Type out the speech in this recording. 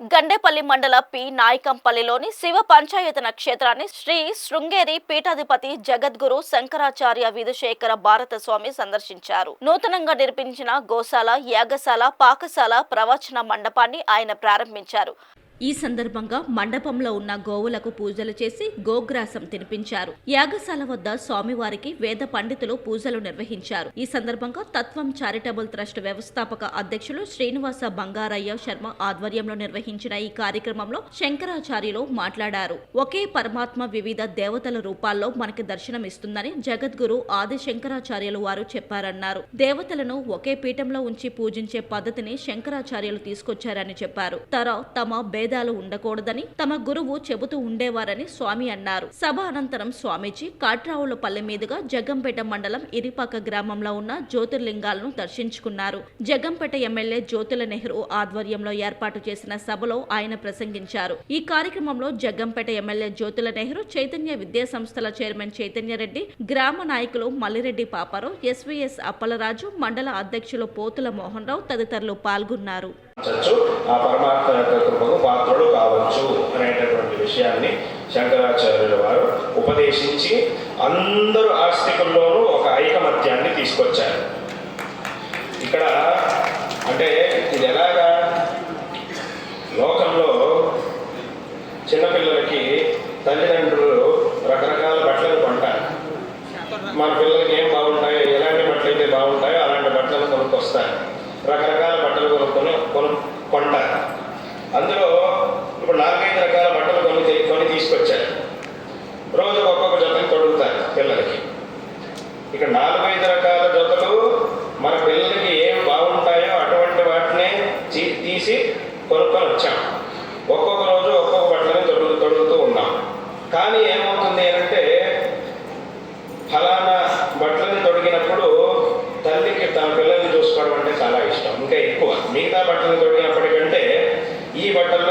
గండేపల్లి మండల పి నాయకంపల్లిలోని శివ పంచాయతన క్షేత్రాన్ని శ్రీ శృంగేరి పీఠాధిపతి జగద్గురు శంకరాచార్య విధుశేఖర భారత స్వామి సందర్శించారు. నూతనంగా నిర్మించిన గోశాల, యాగశాల, పాకశాల, ప్రవచన మండపాన్ని ఆయన ప్రారంభించారు. ఈ సందర్భంగా మండపంలో ఉన్న గోవులకు పూజలు చేసి గోగ్రాసం తినిపించారు. యాగశాల వద్ద స్వామివారికి వేద పండితులు పూజలు నిర్వహించారు. ఈ సందర్భంగా తత్వం చారిటబుల్ ట్రస్ట్ వ్యవస్థాపక అధ్యక్షులు శ్రీనివాస బంగారయ్య శర్మ ఆధ్వర్యంలో నిర్వహించిన ఈ కార్యక్రమంలో శంకరాచార్యులు మాట్లాడారు. ఒకే పరమాత్మ వివిధ దేవతల రూపాల్లో మనకి దర్శనమిస్తుందని జగద్గురు ఆది శంకరాచార్యులు వారు చెప్పారన్నారు. దేవతలను ఒకే పీఠంలో ఉంచి పూజించే పద్ధతిని శంకరాచార్యులు తీసుకొచ్చారని చెప్పారు. తమ భేదాలు ఉండకూడదని తమ గురువు చెబుతూ ఉండేవారని స్వామి అన్నారు. సభ అనంతరం స్వామీజీ కాట్రావులపల్లి మీదుగా జగ్గంపేట మండలం ఇరిపాక గ్రామంలో ఉన్న జ్యోతిర్లింగాలను దర్శించుకున్నారు. జగ్గంపేట ఎమ్మెల్యే జ్యోతుల నెహ్రూ ఆధ్వర్యంలో ఏర్పాటు చేసిన సభలో ఆయన ప్రసంగించారు. ఈ కార్యక్రమంలో జగ్గంపేట ఎమ్మెల్యే జ్యోతుల నెహ్రూ, చైతన్య విద్యా సంస్థల చైర్మన్ చైతన్యరెడ్డి, గ్రామ నాయకులు మల్లిరెడ్డి పాపారావు, ఎస్వీఎస్ అప్పలరాజు, మండల అధ్యక్షులు పోతుల మోహన్ రావు తదితరులు పాల్గొన్నారు. ఆ పరమాత్మ యొక్క కృపకు పాత్రుడు కావచ్చు అనేటటువంటి విషయాన్ని శంకరాచార్యుల వారు ఉపదేశించి అందరూ ఆస్తికుల్లోనూ ఒక ఐకమత్యాన్ని తీసుకొచ్చారు. ఇక్కడ అంటే ఇది ఎలాగా, లోకంలో చిన్నపిల్లలకి తల్లిదండ్రులు రకరకాల బట్టలను కొంటారు. మన పిల్లలకి ఏం బాగుంటాయో, ఎలాంటి బట్టలు అయితే బాగుంటాయో అలాంటి బట్టలు కొనుక్కొస్తారు. రకరకాల బట్టలు కొంటారు. అందులో ఇప్పుడు 4-5 రకాల బట్టలు కొని తీసుకొచ్చారు. రోజు ఒక్కొక్క జతలు తొడుగుతారు పిల్లలకి. ఇక 4-5 రకాల జతలు మన పిల్లలకి ఏం బాగుంటాయో అటువంటి వాటినే తీసి కొనుక్కొని వచ్చాం. ఒక్కొక్క రోజు ఒక్కొక్క బట్టలని తొడుగుతూ ఉన్నాం. కానీ ఏమవుతుంది అంటే, ఫలానా బట్టలని తొడిగినప్పుడు తల్లికి తన పిల్లల్ని చూసుకోవడం అంటే చాలా ఇష్టం, ఇంకా ఎక్కువ. మిగతా బట్టలు తొడిగినప్పటికంటే ఈ బట్టలు